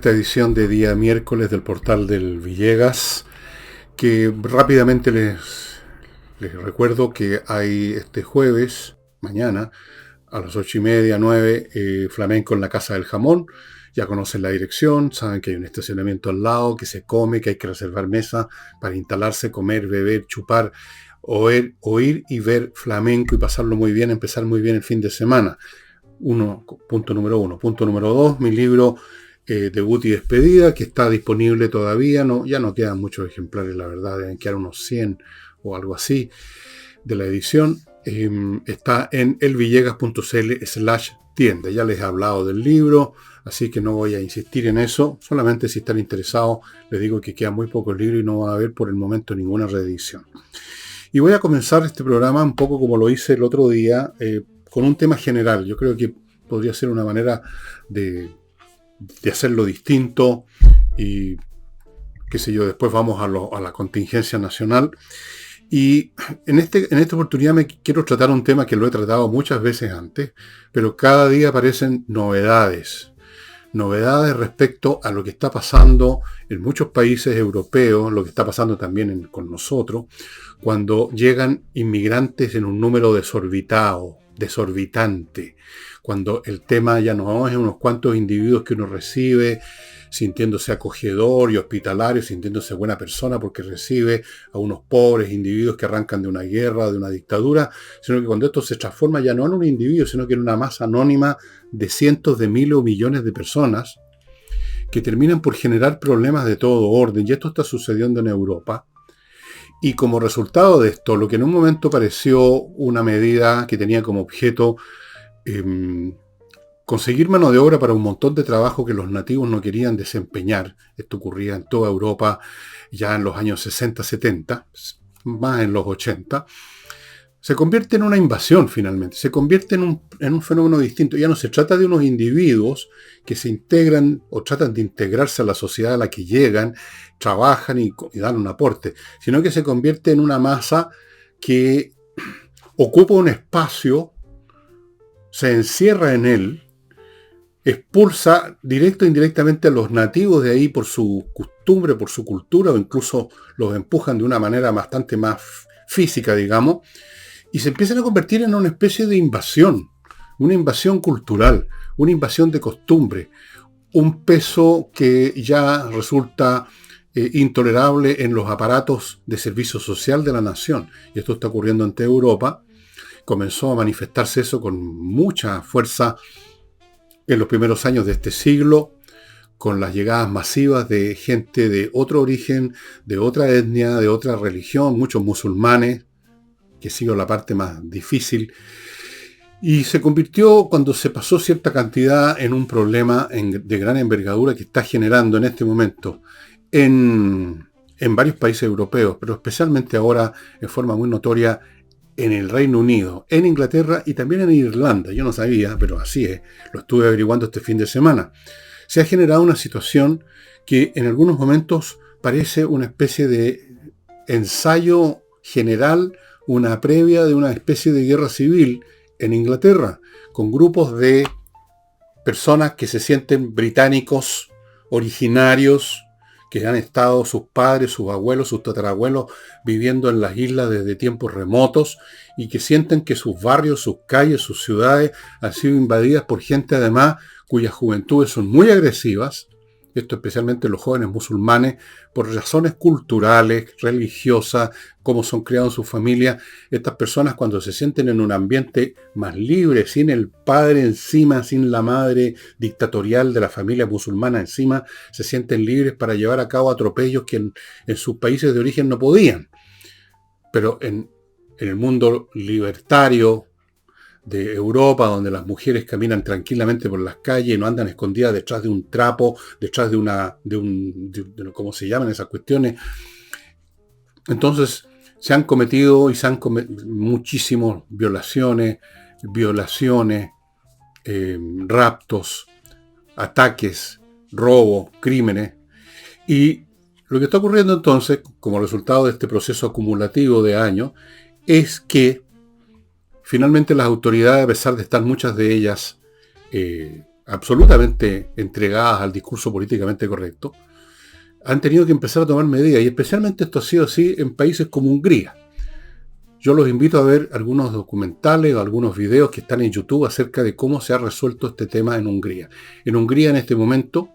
esta edición de día miércoles del portal del Villegas, que rápidamente les recuerdo que hay este jueves, mañana, a las 8:30, 9, flamenco en la Casa del Jamón. Ya conocen la dirección, saben que hay un estacionamiento al lado, que se come, que hay que reservar mesa para instalarse, comer, beber, chupar, oír y ver flamenco y pasarlo muy bien, empezar muy bien el fin de semana. Punto número uno. Punto número dos, mi libro Debut y Despedida, que está disponible todavía. Ya no quedan muchos ejemplares, la verdad, deben quedar unos 100 o algo así de la edición. Está en elvillegas.cl/tienda. Ya les he hablado del libro, así que no voy a insistir en eso. Solamente si están interesados, les digo que queda muy poco el libro y no va a haber por el momento ninguna reedición. Y voy a comenzar este programa un poco como lo hice el otro día, con un tema general. Yo creo que podría ser una manera de hacerlo distinto y, qué sé yo, después vamos a la contingencia nacional. Y en esta oportunidad me quiero tratar un tema que lo he tratado muchas veces antes, pero cada día aparecen novedades respecto a lo que está pasando en muchos países europeos, lo que está pasando también con nosotros, cuando llegan inmigrantes en un número desorbitante, cuando el tema ya no es unos cuantos individuos que uno recibe sintiéndose acogedor y hospitalario, sintiéndose buena persona porque recibe a unos pobres individuos que arrancan de una guerra, de una dictadura, sino que cuando esto se transforma ya no en un individuo, sino que en una masa anónima de cientos de miles o millones de personas que terminan por generar problemas de todo orden. Y esto está sucediendo en Europa. Y como resultado de esto, lo que en un momento pareció una medida que tenía como objeto conseguir mano de obra para un montón de trabajo que los nativos no querían desempeñar. Esto ocurría en toda Europa ya en los años 60, 70, más en los 80. Se convierte en una invasión finalmente, se convierte en un fenómeno distinto. Ya no se trata de unos individuos que se integran o tratan de integrarse a la sociedad a la que llegan, trabajan y dan un aporte, sino que se convierte en una masa que ocupa un espacio, se encierra en él, expulsa directo e indirectamente a los nativos de ahí por su costumbre, por su cultura, o incluso los empujan de una manera bastante más física, digamos, y se empiezan a convertir en una especie de invasión, una invasión cultural, una invasión de costumbre, un peso que ya resulta intolerable en los aparatos de servicio social de la nación. Y esto está ocurriendo en toda Europa. Comenzó a manifestarse eso con mucha fuerza en los primeros años de este siglo, con las llegadas masivas de gente de otro origen, de otra etnia, de otra religión, muchos musulmanes, que ha sido la parte más difícil, y se convirtió, cuando se pasó cierta cantidad, en un problema de gran envergadura que está generando en este momento en varios países europeos, pero especialmente ahora en forma muy notoria en el Reino Unido, en Inglaterra y también en Irlanda. Yo no sabía, pero así es, lo estuve averiguando este fin de semana. Se ha generado una situación que en algunos momentos parece una especie de ensayo general, una previa de una especie de guerra civil en Inglaterra, con grupos de personas que se sienten británicos, originarios, que han estado sus padres, sus abuelos, sus tatarabuelos viviendo en las islas desde tiempos remotos y que sienten que sus barrios, sus calles, sus ciudades han sido invadidas por gente además cuyas juventudes son muy agresivas, esto especialmente los jóvenes musulmanes, por razones culturales, religiosas, cómo son criados en sus familias. Estas personas, cuando se sienten en un ambiente más libre, sin el padre encima, sin la madre dictatorial de la familia musulmana encima, se sienten libres para llevar a cabo atropellos que en sus países de origen no podían. Pero en el mundo libertario de Europa, donde las mujeres caminan tranquilamente por las calles y no andan escondidas detrás de un trapo, detrás de ¿cómo se llaman esas cuestiones? Entonces se han cometido muchísimas violaciones, raptos, ataques, robos, crímenes. Y lo que está ocurriendo entonces, como resultado de este proceso acumulativo de años, es que finalmente las autoridades, a pesar de estar muchas de ellas absolutamente entregadas al discurso políticamente correcto, han tenido que empezar a tomar medidas, y especialmente esto ha sido así en países como Hungría. Yo los invito a ver algunos documentales o algunos videos que están en YouTube acerca de cómo se ha resuelto este tema en Hungría. En Hungría, en este momento,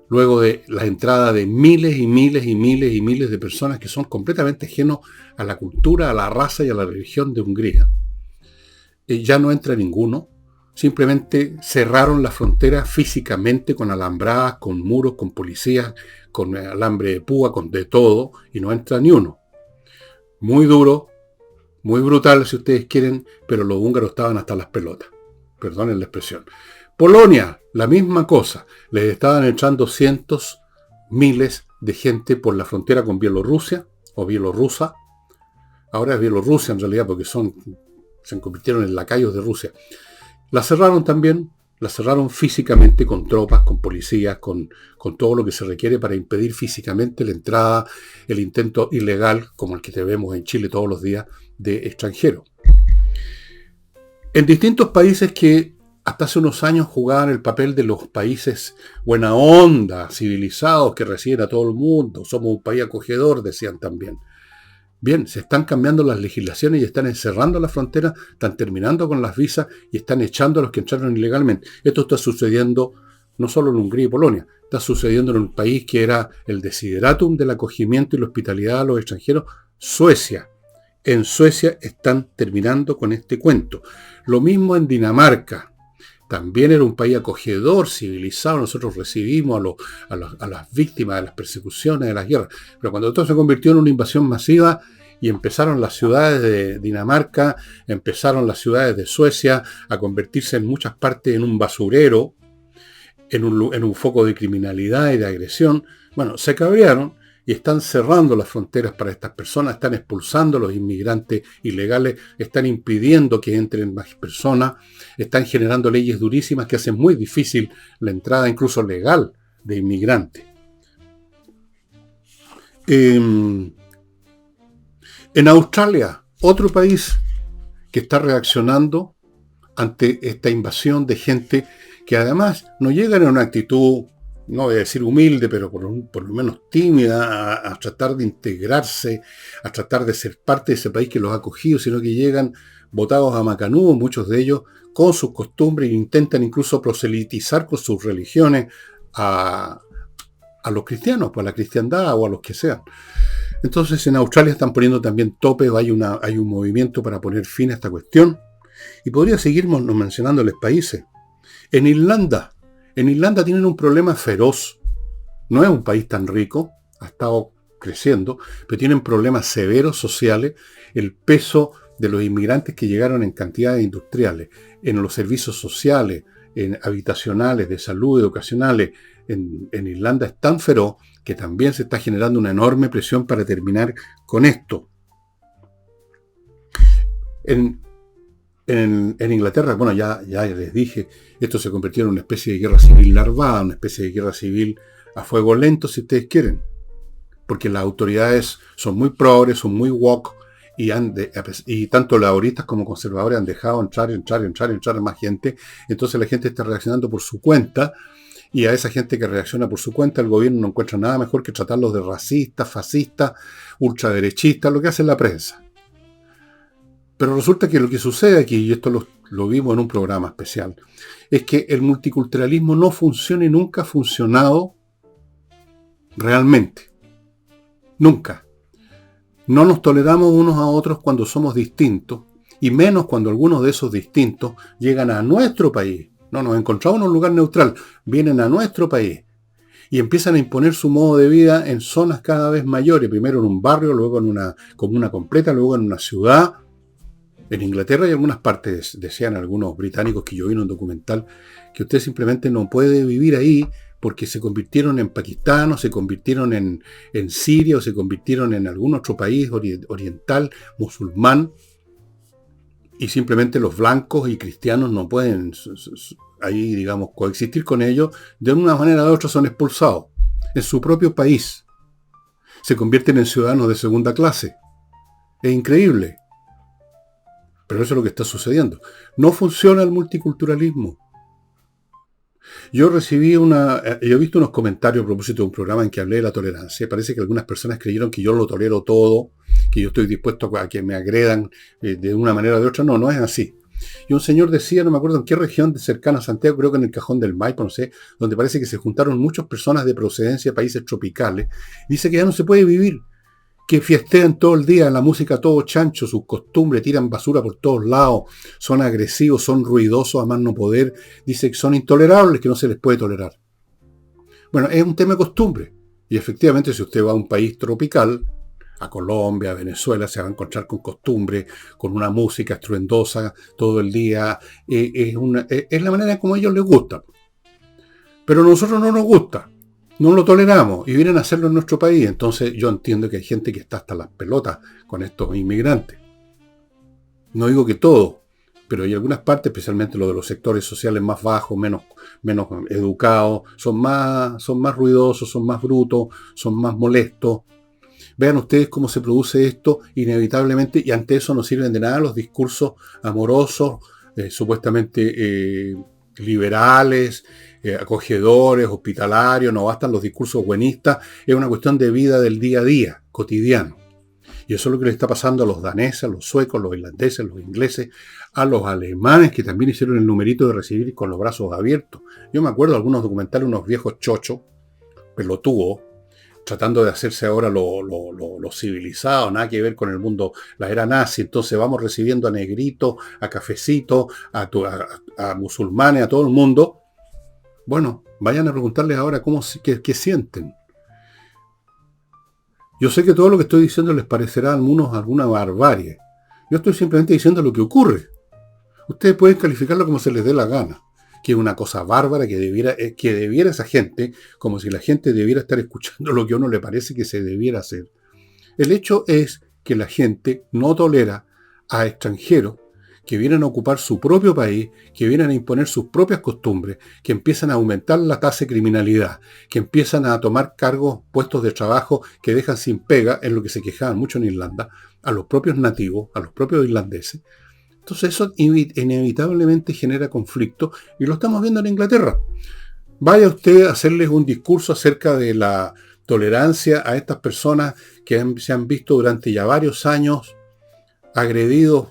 luego de la entrada de miles y miles y miles y miles de personas que son completamente ajenos a la cultura, a la raza y a la religión de Hungría, ya no entra ninguno. Simplemente cerraron la frontera físicamente con alambradas, con muros, con policías, con alambre de púa, con de todo, y no entra ni uno. Muy duro, muy brutal si ustedes quieren, pero los húngaros estaban hasta las pelotas. Perdonen la expresión. Polonia, la misma cosa. Les estaban echando cientos, miles de gente por la frontera con Bielorrusia o bielorrusa. Ahora es Bielorrusia en realidad porque se convirtieron en lacayos de Rusia. La cerraron también, la cerraron físicamente con tropas, con policías, con todo lo que se requiere para impedir físicamente la entrada, el intento ilegal, como el que vemos en Chile todos los días, de extranjeros. En distintos países que hasta hace unos años jugaban el papel de los países buena onda, civilizados, que reciben a todo el mundo, somos un país acogedor, decían también. Bien, se están cambiando las legislaciones y están encerrando las fronteras, están terminando con las visas y están echando a los que entraron ilegalmente. Esto está sucediendo no solo en Hungría y Polonia, está sucediendo en un país que era el desideratum del acogimiento y la hospitalidad a los extranjeros, Suecia. En Suecia están terminando con este cuento. Lo mismo en Dinamarca. También era un país acogedor, civilizado. Nosotros recibimos a las víctimas de las persecuciones, de las guerras. Pero cuando todo se convirtió en una invasión masiva y empezaron las ciudades de Dinamarca, empezaron las ciudades de Suecia a convertirse en muchas partes en un basurero, en un foco de criminalidad y de agresión, bueno, se cabrearon y están cerrando las fronteras para estas personas, están expulsando a los inmigrantes ilegales, están impidiendo que entren más personas, están generando leyes durísimas que hacen muy difícil la entrada incluso legal de inmigrantes. En Australia, otro país que está reaccionando ante esta invasión de gente que además no llegan en una actitud, no voy a decir humilde, pero por lo menos tímida, a tratar de integrarse, a tratar de ser parte de ese país que los ha acogido, sino que llegan botados a macanudo, muchos de ellos con sus costumbres, e intentan incluso proselitizar con sus religiones a los cristianos, pues a la cristiandad o a los que sean. Entonces en Australia están poniendo también topes, hay un movimiento para poner fin a esta cuestión. Y podría seguirnos mencionándoles países. En Irlanda tienen un problema feroz. No es un país tan rico, ha estado creciendo, pero tienen problemas severos sociales. El peso de los inmigrantes que llegaron en cantidades industriales, en los servicios sociales, en habitacionales, de salud, educacionales, en Irlanda es tan feroz que también se está generando una enorme presión para terminar con esto. En Inglaterra, bueno, ya les dije, esto se convirtió en una especie de guerra civil larvada, una especie de guerra civil a fuego lento, si ustedes quieren. Porque las autoridades son muy progres, son muy woke, y tanto laboristas como conservadores han dejado entrar más gente. Entonces la gente está reaccionando por su cuenta, y a esa gente que reacciona por su cuenta, el gobierno no encuentra nada mejor que tratarlos de racistas, fascistas, ultraderechistas, lo que hace la prensa. Pero resulta que lo que sucede aquí, y esto lo vimos en un programa especial, es que el multiculturalismo no funciona y nunca ha funcionado realmente. Nunca. No nos toleramos unos a otros cuando somos distintos, y menos cuando algunos de esos distintos llegan a nuestro país. No nos encontramos en un lugar neutral, vienen a nuestro país y empiezan a imponer su modo de vida en zonas cada vez mayores, primero en un barrio, luego en una comuna completa, luego en una ciudad. En Inglaterra y en algunas partes, decían algunos británicos que yo vi en un documental, que usted simplemente no puede vivir ahí porque se convirtieron en Pakistán, o se convirtieron en Siria, o se convirtieron en algún otro país oriental, musulmán, y simplemente los blancos y cristianos no pueden ahí, digamos, coexistir con ellos. De una manera u otra son expulsados en su propio país. Se convierten en ciudadanos de segunda clase. Es increíble. Pero eso es lo que está sucediendo. No funciona el multiculturalismo. Yo he visto unos comentarios a propósito de un programa en que hablé de la tolerancia. Parece que algunas personas creyeron que yo lo tolero todo, que yo estoy dispuesto a que me agredan de una manera o de otra. No, no es así. Y un señor decía, no me acuerdo en qué región cercana a Santiago, creo que en el Cajón del Maipo, no sé, donde parece que se juntaron muchas personas de procedencia de países tropicales. Dice que ya no se puede vivir, que fiestean todo el día, la música todo chancho, sus costumbres, tiran basura por todos lados, son agresivos, son ruidosos a más no poder, dice que son intolerables, que no se les puede tolerar. Bueno, es un tema de costumbre. Y efectivamente, si usted va a un país tropical, a Colombia, a Venezuela, se va a encontrar con costumbres, con una música estruendosa todo el día. Es la manera como a ellos les gusta. Pero a nosotros no nos gusta. No lo toleramos y vienen a hacerlo en nuestro país. Entonces yo entiendo que hay gente que está hasta las pelotas con estos inmigrantes. No digo que todo, pero hay algunas partes, especialmente lo de los sectores sociales más bajos, menos educados, son más ruidosos, son más brutos, son más molestos. Vean ustedes cómo se produce esto inevitablemente, y ante eso no sirven de nada los discursos amorosos, supuestamente liberales, acogedores, hospitalarios, no bastan los discursos buenistas, es una cuestión de vida del día a día, cotidiano. Y eso es lo que le está pasando a los daneses, a los suecos, los irlandeses, los ingleses, a los alemanes, que también hicieron el numerito de recibir con los brazos abiertos. Yo me acuerdo de algunos documentales, unos viejos chochos, pelotudos, tratando de hacerse ahora lo civilizado, nada que ver con el mundo, la era nazi. Entonces vamos recibiendo a negritos, a cafecitos, a musulmanes, a todo el mundo. Bueno, vayan a preguntarles ahora qué sienten. Yo sé que todo lo que estoy diciendo les parecerá a algunos alguna barbarie. Yo estoy simplemente diciendo lo que ocurre. Ustedes pueden calificarlo como se les dé la gana, que es una cosa bárbara que debiera esa gente, como si la gente debiera estar escuchando lo que a uno le parece que se debiera hacer. El hecho es que la gente no tolera a extranjeros que vienen a ocupar su propio país, que vienen a imponer sus propias costumbres, que empiezan a aumentar la tasa de criminalidad, que empiezan a tomar cargos, puestos de trabajo que dejan sin pega, en lo que se quejaban mucho en Irlanda, a los propios nativos, a los propios irlandeses. Entonces eso inevitablemente genera conflicto, y lo estamos viendo en Inglaterra. Vaya usted a hacerles un discurso acerca de la tolerancia a estas personas que se han visto durante ya varios años agredidos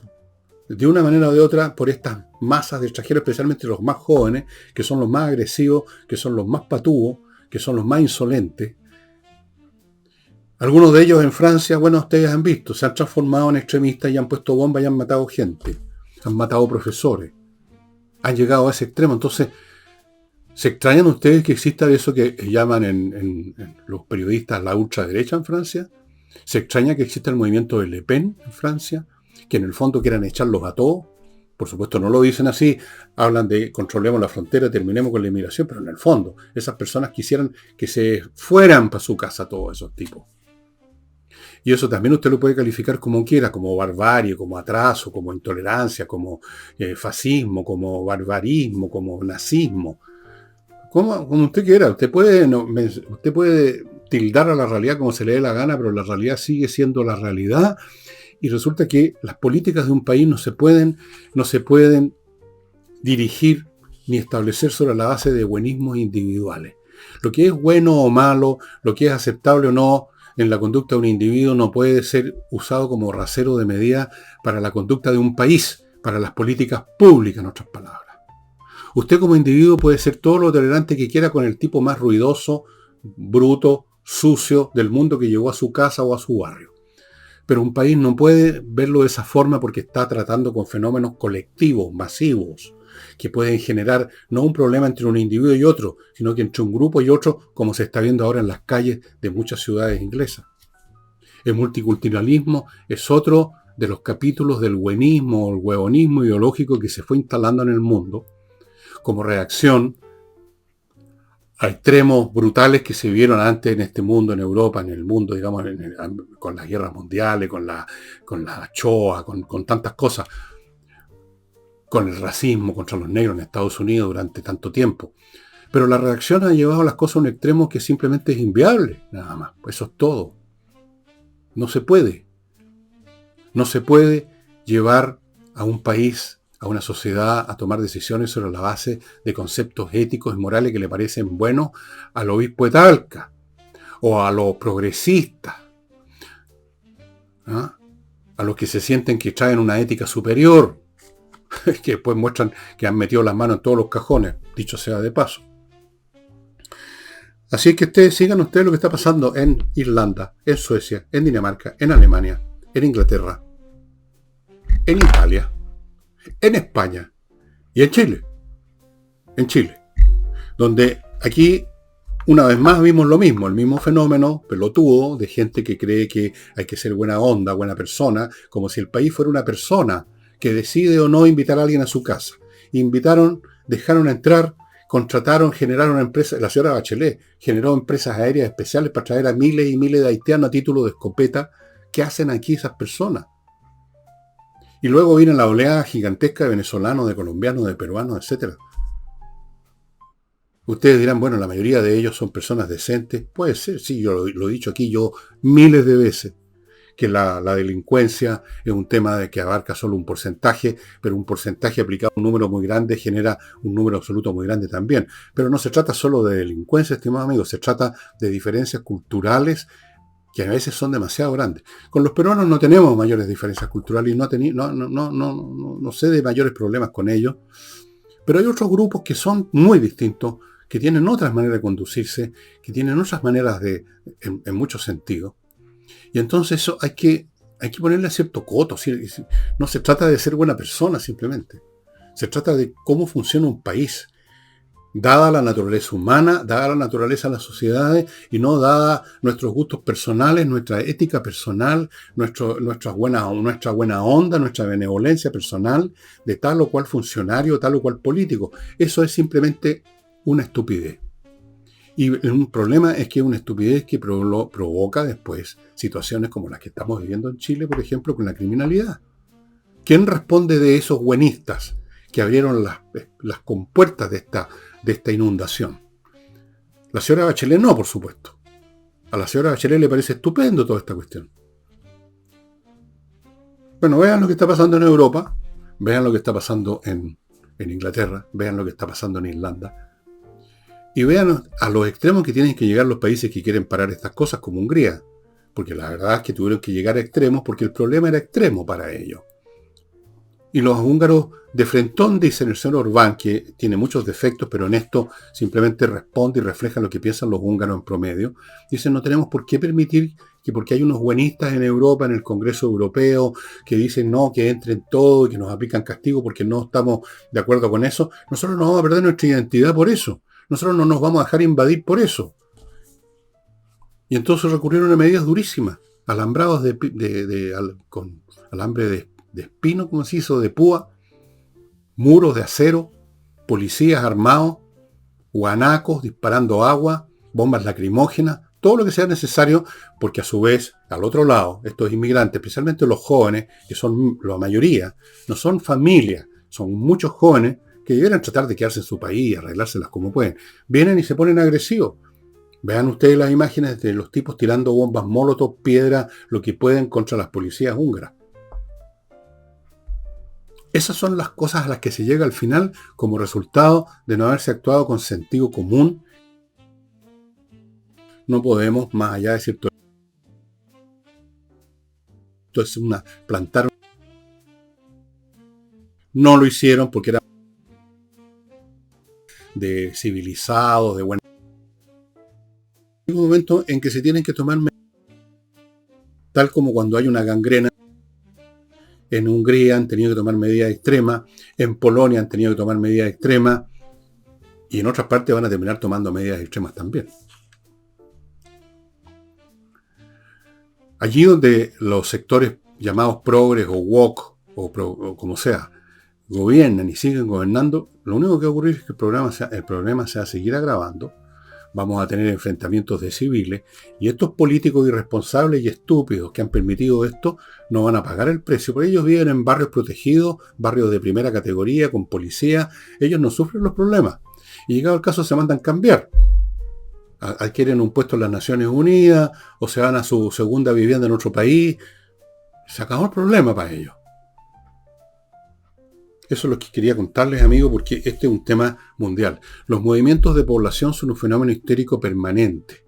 de una manera o de otra por estas masas de extranjeros, especialmente los más jóvenes, que son los más agresivos, que son los más patúos, que son los más insolentes. Algunos de ellos en Francia, bueno, ustedes han visto, se han transformado en extremistas y han puesto bombas y han matado gente, han matado profesores, han llegado a ese extremo. Entonces, ¿se extrañan ustedes que exista eso que llaman en los periodistas la ultraderecha en Francia? ¿Se extraña que exista el movimiento de Le Pen en Francia? Que en el fondo quieran echarlos a todos. Por supuesto no lo dicen así, hablan de controlemos la frontera, terminemos con la inmigración, pero en el fondo esas personas quisieran que se fueran para su casa todos esos tipos. Y eso también usted lo puede calificar como quiera, como barbarie, como atraso, como intolerancia, como fascismo, como barbarismo, como nazismo. Como usted quiera, usted puede tildar a la realidad como se le dé la gana, pero la realidad sigue siendo la realidad. Y resulta que las políticas de un país no se pueden dirigir ni establecer sobre la base de buenismos individuales. Lo que es bueno o malo, lo que es aceptable o no en la conducta de un individuo no puede ser usado como rasero de medida para la conducta de un país, para las políticas públicas, en otras palabras. Usted como individuo puede ser todo lo tolerante que quiera con el tipo más ruidoso, bruto, sucio del mundo que llegó a su casa o a su barrio. Pero un país no puede verlo de esa forma porque está tratando con fenómenos colectivos, masivos, que pueden generar no un problema entre un individuo y otro, sino que entre un grupo y otro, como se está viendo ahora en las calles de muchas ciudades inglesas. El multiculturalismo es otro de los capítulos del buenismo o el huevonismo ideológico que se fue instalando en el mundo como reacción a extremos brutales que se vieron antes en este mundo, en Europa, en el mundo, digamos, con las guerras mundiales, con la Shoah, con tantas cosas, con el racismo contra los negros en Estados Unidos durante tanto tiempo. Pero la reacción ha llevado las cosas a un extremo que simplemente es inviable, nada más. Eso es todo. No se puede. No se puede llevar a un país a una sociedad a tomar decisiones sobre la base de conceptos éticos y morales que le parecen buenos al obispo de Talca o a los progresistas, ¿ah? A los que se sienten que traen una ética superior, que después muestran que han metido las manos en todos los cajones, dicho sea de paso. Así que sigan ustedes lo que está pasando en Irlanda, en Suecia, en Dinamarca, en Alemania, en Inglaterra, en Italia, en España y en Chile. En Chile, donde aquí una vez más vimos lo mismo, el mismo fenómeno pelotudo de gente que cree que hay que ser buena onda, buena persona, como si el país fuera una persona que decide o no invitar a alguien a su casa. Invitaron, dejaron entrar, contrataron, generaron empresas. La señora Bachelet generó empresas aéreas especiales para traer a miles y miles de haitianos a título de escopeta. ¿Qué hacen aquí esas personas? Y luego viene la oleada gigantesca de venezolanos, de colombianos, de peruanos, etc. Ustedes dirán, bueno, la mayoría de ellos son personas decentes. Puede ser, sí, yo lo he dicho aquí yo miles de veces, que la delincuencia es un tema de que abarca solo un porcentaje, pero un porcentaje aplicado a un número muy grande genera un número absoluto muy grande también. Pero no se trata solo de delincuencia, estimados amigos, se trata de diferencias culturales que a veces son demasiado grandes. Con los peruanos no tenemos mayores diferencias culturales y no sé de mayores problemas con ellos, pero hay otros grupos que son muy distintos, que tienen otras maneras de conducirse, que tienen otras maneras en muchos sentidos. Y entonces eso hay que ponerle cierto coto. ¿Sí? No se trata de ser buena persona simplemente. Se trata de cómo funciona un país, dada la naturaleza humana, dada la naturaleza de las sociedades y no dada nuestros gustos personales, nuestra ética personal, nuestra buena onda, nuestra benevolencia personal de tal o cual funcionario, tal o cual político. Eso es simplemente una estupidez. Y un problema es que es una estupidez que provoca después situaciones como las que estamos viviendo en Chile, por ejemplo, con la criminalidad. ¿Quién responde de esos buenistas que abrieron las compuertas de esta inundación? La señora Bachelet no, por supuesto. A la señora Bachelet le parece estupendo toda esta cuestión. Bueno, vean lo que está pasando en Europa, vean lo que está pasando en Inglaterra, vean lo que está pasando en Irlanda. Y vean a los extremos que tienen que llegar los países que quieren parar estas cosas, como Hungría. Porque la verdad es que tuvieron que llegar a extremos porque el problema era extremo para ellos. Y los húngaros de frentón, dicen el señor Orbán, que tiene muchos defectos, pero en esto simplemente responde y refleja lo que piensan los húngaros en promedio. Dicen, no tenemos por qué permitir que, porque hay unos buenistas en Europa, en el Congreso Europeo, que dicen no, que entren todos y que nos aplican castigo porque no estamos de acuerdo con eso, nosotros no vamos a perder nuestra identidad por eso. Nosotros no nos vamos a dejar invadir por eso. Y entonces recurrieron a medidas durísimas, alambrados con alambre de espino, como se hizo, de púa, muros de acero, policías armados, guanacos disparando agua, bombas lacrimógenas, todo lo que sea necesario, porque a su vez, al otro lado, estos inmigrantes, especialmente los jóvenes, que son la mayoría, no son familias, son muchos jóvenes que debieran tratar de quedarse en su país y arreglárselas como pueden. Vienen y se ponen agresivos. Vean ustedes las imágenes de los tipos tirando bombas molotov, piedra, lo que pueden contra las policías húngaras. Esas son las cosas a las que se llega al final como resultado de no haberse actuado con sentido común. No podemos, más allá de cierto... Entonces, plantaron... No lo hicieron porque era de civilizados, de buena... Hay un momento en que se tienen que tomar medidas, tal como cuando hay una gangrena. En Hungría han tenido que tomar medidas extremas, en Polonia han tenido que tomar medidas extremas, y en otras partes van a terminar tomando medidas extremas también. Allí donde los sectores llamados progres o woke, o como sea, gobiernan y siguen gobernando, lo único que va a ocurrir es que el problema se va a seguir agravando. Vamos a tener enfrentamientos de civiles y estos políticos irresponsables y estúpidos que han permitido esto no van a pagar el precio. Porque ellos viven en barrios protegidos, barrios de primera categoría, con policía. Ellos no sufren los problemas. Y llegado el caso se mandan cambiar. Adquieren un puesto en las Naciones Unidas o se van a su segunda vivienda en otro país. Se acabó el problema para ellos. Eso es lo que quería contarles, amigos, porque este es un tema mundial. Los movimientos de población son un fenómeno histórico permanente.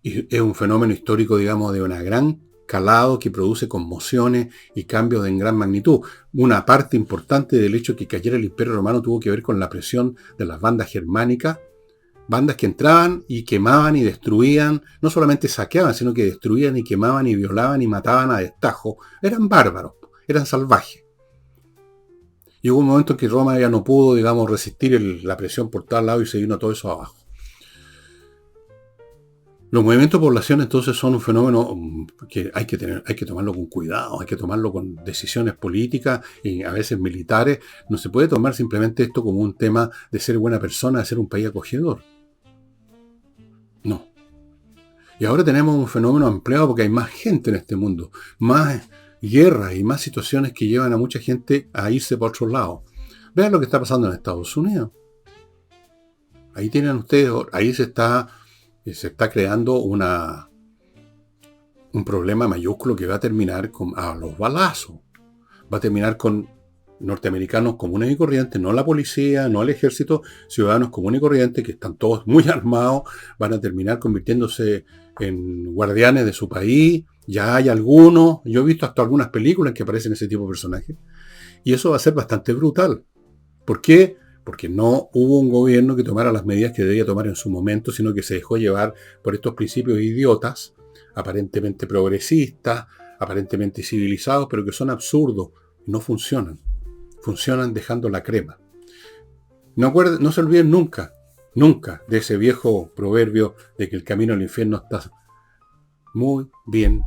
Y es un fenómeno histórico, digamos, de una gran calado que produce conmociones y cambios en gran magnitud. Una parte importante del hecho que cayera el Imperio Romano tuvo que ver con la presión de las bandas germánicas, bandas que entraban y quemaban y destruían, no solamente saqueaban, sino que destruían y quemaban y violaban y mataban a destajo. Eran bárbaros, eran salvajes. Y hubo un momento en que Roma ya no pudo, digamos, resistir la presión por tal lado y se vino todo eso abajo. Los movimientos de población entonces son un fenómeno que hay que tomarlo con cuidado, hay que tomarlo con decisiones políticas y a veces militares. No se puede tomar simplemente esto como un tema de ser buena persona, de ser un país acogedor. No. Y ahora tenemos un fenómeno ampliado porque hay más gente en este mundo, más guerras y más situaciones que llevan a mucha gente a irse por otro lado. Vean lo que está pasando en Estados Unidos. Ahí tienen ustedes, ahí se está creando un problema mayúsculo que va a terminar a los balazos. Va a terminar con norteamericanos comunes y corrientes, no la policía, no el ejército, ciudadanos comunes y corrientes que están todos muy armados, van a terminar convirtiéndose en guardianes de su país. Ya hay algunos, yo he visto hasta algunas películas en que aparecen ese tipo de personajes, y eso va a ser bastante brutal. ¿Por qué? Porque no hubo un gobierno que tomara las medidas que debía tomar en su momento, sino que se dejó llevar por estos principios idiotas, aparentemente progresistas, aparentemente civilizados, pero que son absurdos, no funcionan. Funcionan dejando la crema. No se olviden nunca de ese viejo proverbio de que el camino al infierno está muy bien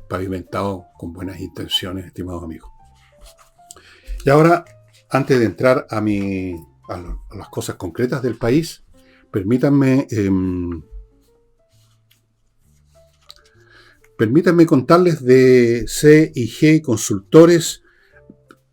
pavimentado con buenas intenciones, estimados amigos. Y ahora, antes de entrar a las cosas concretas del país, permítanme contarles de C&G Consultores,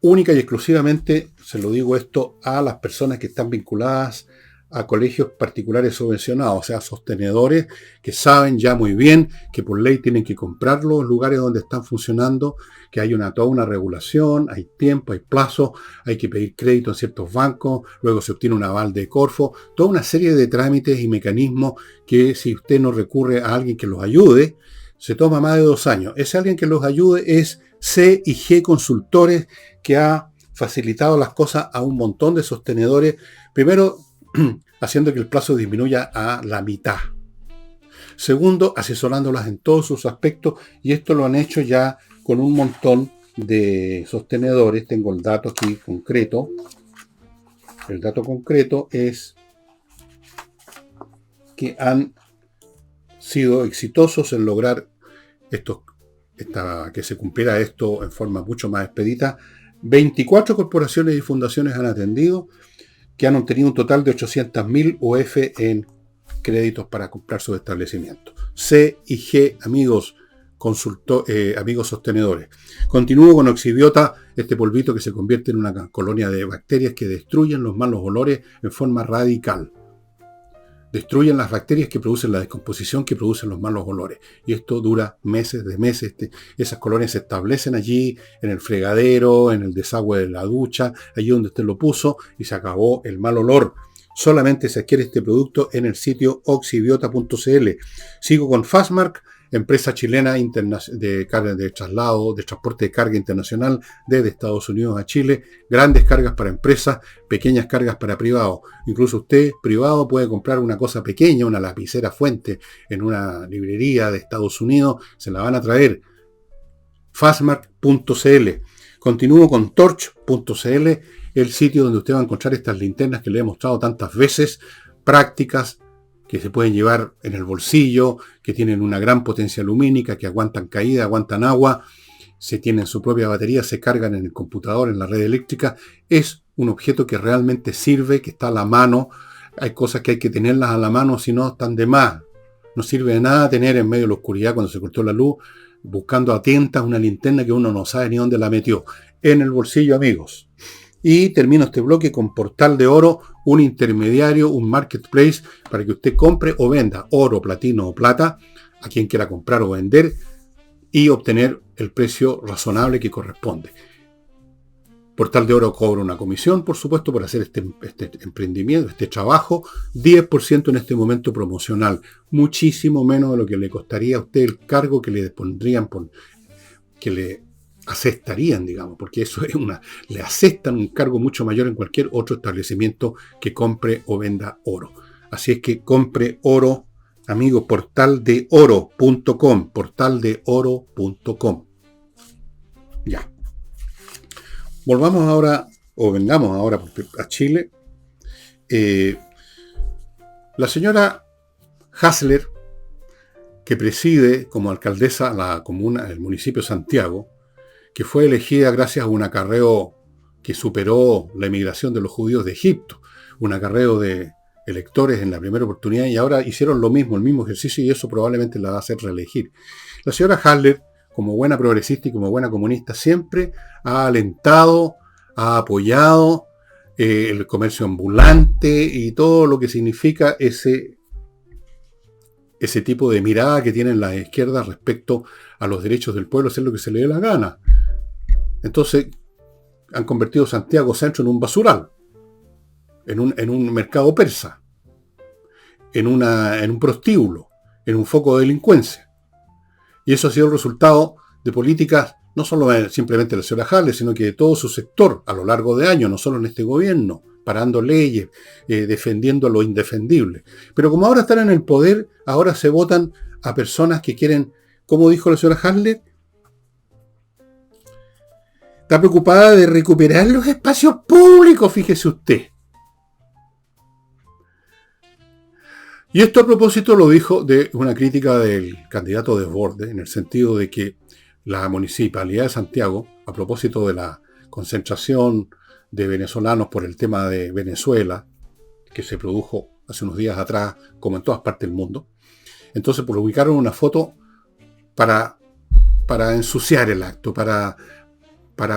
única y exclusivamente, se lo digo esto, a las personas que están vinculadas a colegios particulares subvencionados, o sea, sostenedores que saben ya muy bien que por ley tienen que comprar los lugares donde están funcionando, que hay toda una regulación, hay tiempo, hay plazo, hay que pedir crédito en ciertos bancos, luego se obtiene un aval de Corfo, toda una serie de trámites y mecanismos que si usted no recurre a alguien que los ayude, se toma más de 2 años. Ese alguien que los ayude es C&G Consultores, que ha facilitado las cosas a un montón de sostenedores, primero haciendo que el plazo disminuya a la mitad. Segundo, asesorándolas en todos sus aspectos, y esto lo han hecho ya con un montón de sostenedores. Tengo el dato aquí concreto. El dato concreto es que han sido exitosos en lograr que se cumpliera esto en forma mucho más expedita. 24 corporaciones y fundaciones han atendido, que han obtenido un total de 800.000 UF en créditos para comprar sus establecimientos. C&G, amigos, amigos sostenedores. Continúo con Oxibiota, este polvito que se convierte en una colonia de bacterias que destruyen los malos olores en forma radical. Destruyen las bacterias que producen la descomposición, que producen los malos olores. Y esto dura meses de meses. Esas colonias se establecen allí, en el fregadero, en el desagüe de la ducha, allí donde usted lo puso, y se acabó el mal olor. Solamente se adquiere este producto en el sitio oxibiota.cl. Sigo con Fastmark, empresa chilena de traslado, de transporte de carga internacional desde Estados Unidos a Chile. Grandes cargas para empresas, pequeñas cargas para privados. Incluso usted, privado, puede comprar una cosa pequeña, una lapicera Fuente, en una librería de Estados Unidos, se la van a traer. Fastmark.cl. Continúo con Torch.cl, el sitio donde usted va a encontrar estas linternas que le he mostrado tantas veces, prácticas, que se pueden llevar en el bolsillo, que tienen una gran potencia lumínica, que aguantan caída, aguantan agua, se tienen su propia batería, se cargan en el computador, en la red eléctrica. Es un objeto que realmente sirve, que está a la mano. Hay cosas que hay que tenerlas a la mano, si no están de más. No sirve de nada tener en medio de la oscuridad, cuando se cortó la luz, buscando a tientas una linterna que uno no sabe ni dónde la metió. En el bolsillo, amigos. Y termino este bloque con Portal de Oro, un intermediario, un marketplace para que usted compre o venda oro, platino o plata a quien quiera comprar o vender y obtener el precio razonable que corresponde. Portal de Oro cobra una comisión, por supuesto, por hacer este emprendimiento, este trabajo, 10% en este momento promocional, muchísimo menos de lo que le costaría a usted el cargo que le pondrían, que le asestarían, digamos, porque eso es le asestan un cargo mucho mayor en cualquier otro establecimiento que compre o venda oro. Así es que compre oro, amigo, portaldeoro.com, portaldeoro.com. Ya. Vengamos ahora a Chile. La señora Hasler, que preside como alcaldesa la comuna del municipio de Santiago, que fue elegida gracias a un acarreo que superó la emigración de los judíos de Egipto, un acarreo de electores en la primera oportunidad, y ahora hicieron el mismo ejercicio, y eso probablemente la va a hacer reelegir. La señora Hasler, como buena progresista y como buena comunista, siempre ha alentado, ha apoyado el comercio ambulante y todo lo que significa ese tipo de mirada que tienen las izquierdas respecto a los derechos del pueblo, hacer lo que se le dé la gana. Entonces, han convertido Santiago Centro en un basural, en un mercado persa, en un prostíbulo, en un foco de delincuencia. Y eso ha sido el resultado de políticas, no solo simplemente de la señora Hasler, sino que de todo su sector a lo largo de años, no solo en este gobierno, parando leyes, defendiendo lo indefendible. Pero como ahora están en el poder, ahora se votan a personas que quieren, como dijo la señora Hasler, está preocupada de recuperar los espacios públicos, fíjese usted. Y esto a propósito lo dijo de una crítica del candidato Desbordes, en el sentido de que la Municipalidad de Santiago, a propósito de la concentración de venezolanos por el tema de Venezuela, que se produjo hace unos días atrás, como en todas partes del mundo, entonces publicaron una foto para ensuciar el acto, para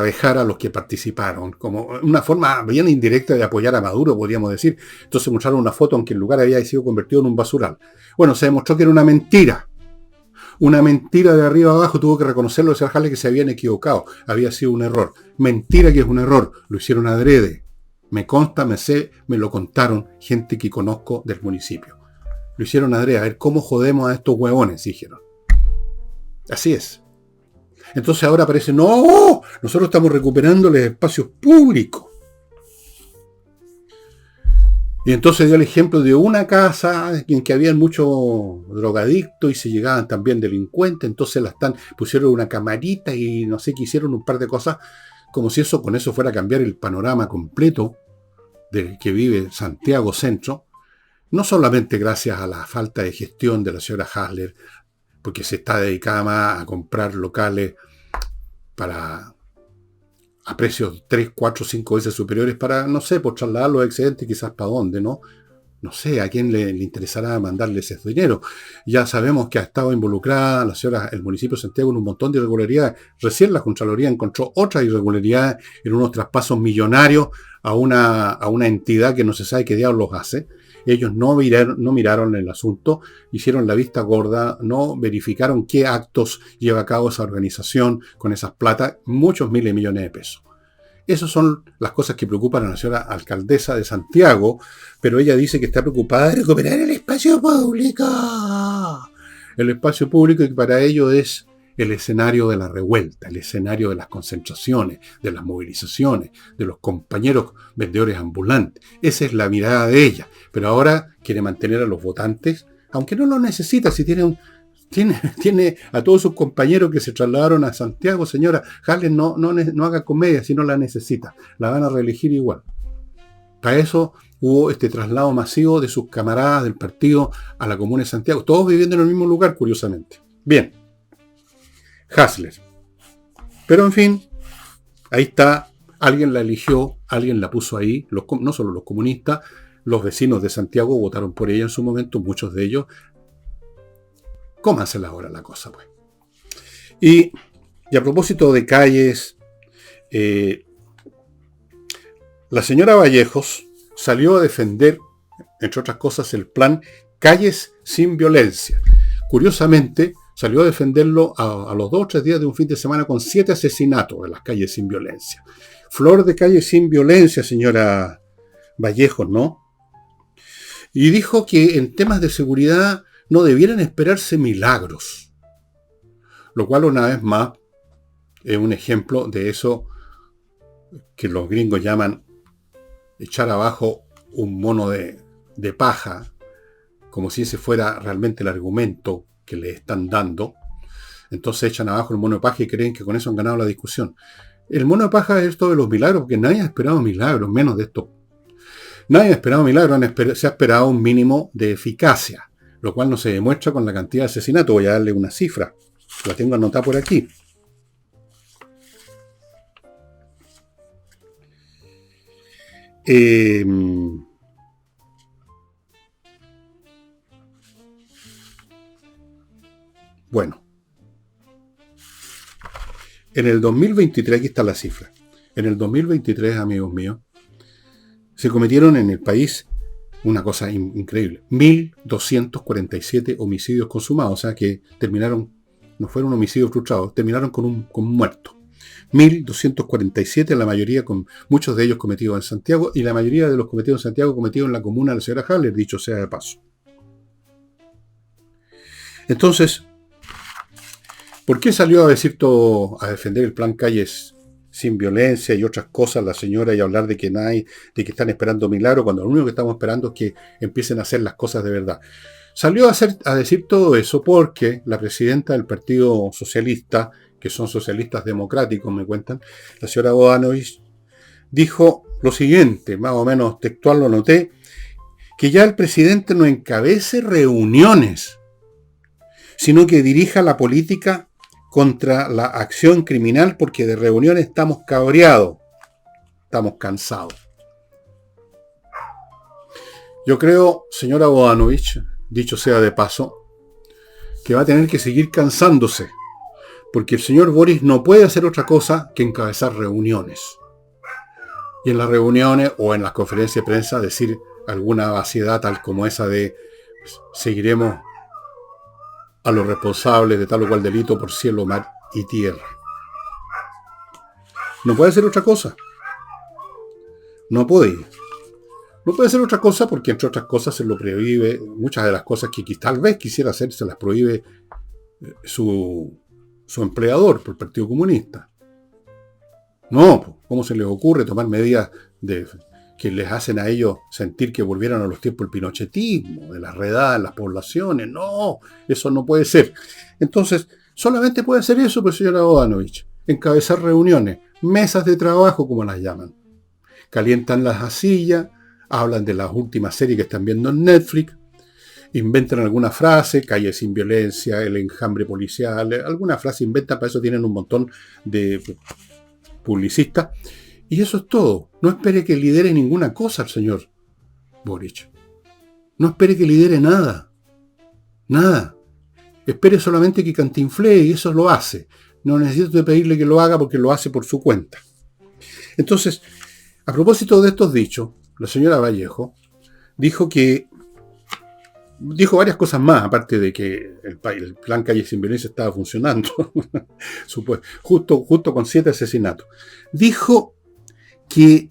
vejar a los que participaron, como una forma bien indirecta de apoyar a Maduro, podríamos decir. Entonces mostraron una foto en que el lugar había sido convertido en un basural. Bueno, se demostró que era una mentira de arriba a abajo. Tuvo que reconocerlo, ese Hasler, que se habían equivocado, había sido un error. Mentira que es un error, lo hicieron adrede. Me consta, me sé, me lo contaron gente que conozco del municipio. Lo hicieron adrede, a ver cómo jodemos a estos huevones, dijeron. Así es. Entonces ahora parece, no, nosotros estamos recuperando los espacios públicos. Y entonces dio el ejemplo de una casa en que habían muchos drogadictos y se llegaban también delincuentes, entonces pusieron una camarita y no sé qué, hicieron un par de cosas, como si con eso fuera a cambiar el panorama completo del que vive Santiago Centro, no solamente gracias a la falta de gestión de la señora Hasler, porque se está dedicada más a comprar locales a precios 3, 4, 5 veces superiores para, no sé, por trasladar los excedentes quizás para dónde, ¿no? No sé, a quién le interesará mandarle ese dinero. Ya sabemos que ha estado involucrada el municipio de Santiago en un montón de irregularidades. Recién la Contraloría encontró otras irregularidades en unos traspasos millonarios a una entidad que no se sabe qué diablos hace. Ellos no miraron el asunto, hicieron la vista gorda, no verificaron qué actos lleva a cabo esa organización con esas plata, muchos miles de millones de pesos. Esas son las cosas que preocupan a la señora alcaldesa de Santiago, pero ella dice que está preocupada de recuperar el espacio público. El espacio público, que para ello es el escenario de la revuelta, el escenario de las concentraciones, de las movilizaciones, de los compañeros vendedores ambulantes. Esa es la mirada de ella. Pero ahora quiere mantener a los votantes, aunque no lo necesita, si tiene a todos sus compañeros que se trasladaron a Santiago. Señora Hasler, no haga comedia si no la necesita. La van a reelegir igual. Para eso hubo este traslado masivo de sus camaradas del partido a la comuna de Santiago. Todos viviendo en el mismo lugar, curiosamente. Bien. Hasler. Pero en fin, ahí está. Alguien la eligió, alguien la puso ahí. No solo los comunistas, los vecinos de Santiago votaron por ella en su momento, muchos de ellos. Cómansela ahora la cosa, pues. Y a propósito de calles, la señora Vallejos salió a defender, entre otras cosas, el plan Calles sin Violencia. Curiosamente, salió a defenderlo a los 2 o 3 días de un fin de semana con 7 asesinatos en las calles sin violencia. Flor de calle sin violencia, señora Vallejos, ¿no? Y dijo que en temas de seguridad no debieran esperarse milagros. Lo cual, una vez más, es un ejemplo de eso que los gringos llaman echar abajo un mono de paja, como si ese fuera realmente el argumento que le están dando. Entonces echan abajo el mono de paja y creen que con eso han ganado la discusión. El mono de paja es esto de los milagros, porque nadie ha esperado milagros, menos de esto. Nadie ha esperado milagros, se ha esperado un mínimo de eficacia, lo cual no se demuestra con la cantidad de asesinatos. Voy a darle una cifra, la tengo anotada por aquí. Bueno, en el 2023, aquí está la cifra. En el 2023, amigos míos, se cometieron en el país una cosa increíble. 1.247 homicidios consumados, o sea que terminaron, no fueron homicidios frustrados, terminaron con un muerto. 1.247, la mayoría, muchos de ellos cometidos en Santiago, y la mayoría de los cometidos en Santiago cometidos en la comuna de la señora Haller, dicho sea de paso. Entonces, ¿por qué salió a decir todo, a defender el plan Calles sin violencia y otras cosas la señora y hablar de que están esperando milagros, cuando lo único que estamos esperando es que empiecen a hacer las cosas de verdad? Salió a decir todo eso porque la presidenta del Partido Socialista, que son socialistas democráticos, me cuentan, la señora Bodanovich, dijo lo siguiente, más o menos textual lo noté, que ya el presidente no encabece reuniones, sino que dirija la política contra la acción criminal, porque de reuniones estamos cabreados, estamos cansados. Yo creo, señora Bodanovich, dicho sea de paso, que va a tener que seguir cansándose, porque el señor Boris no puede hacer otra cosa que encabezar reuniones. Y en las reuniones o en las conferencias de prensa decir alguna vaciedad tal como esa de seguiremos a los responsables de tal o cual delito por cielo, mar y tierra. No puede hacer otra cosa. No puede hacer otra cosa porque, entre otras cosas, se lo prohíbe. Muchas de las cosas que tal vez quisiera hacer se las prohíbe su empleador, por el Partido Comunista. No, ¿cómo se les ocurre tomar medidas que les hacen a ellos sentir que volvieran a los tiempos del pinochetismo, de las redadas en las poblaciones? No, eso no puede ser. Entonces, solamente puede hacer eso, pues, señora Bodanovich, encabezar reuniones, mesas de trabajo, como las llaman. Calientan las sillas, hablan de las últimas series que están viendo en Netflix, inventan alguna frase, calle sin violencia, el enjambre policial, alguna frase inventan, para eso tienen un montón de publicistas, y eso es todo. No espere que lidere ninguna cosa el señor Boric. No espere que lidere nada. Nada. Espere solamente que cantinflee, y eso lo hace. No necesito de pedirle que lo haga porque lo hace por su cuenta. Entonces, a propósito de estos dichos, la señora Vallejo dijo varias cosas más, aparte de que el plan Calle sin Violencia estaba funcionando, justo con 7 asesinatos. Dijo que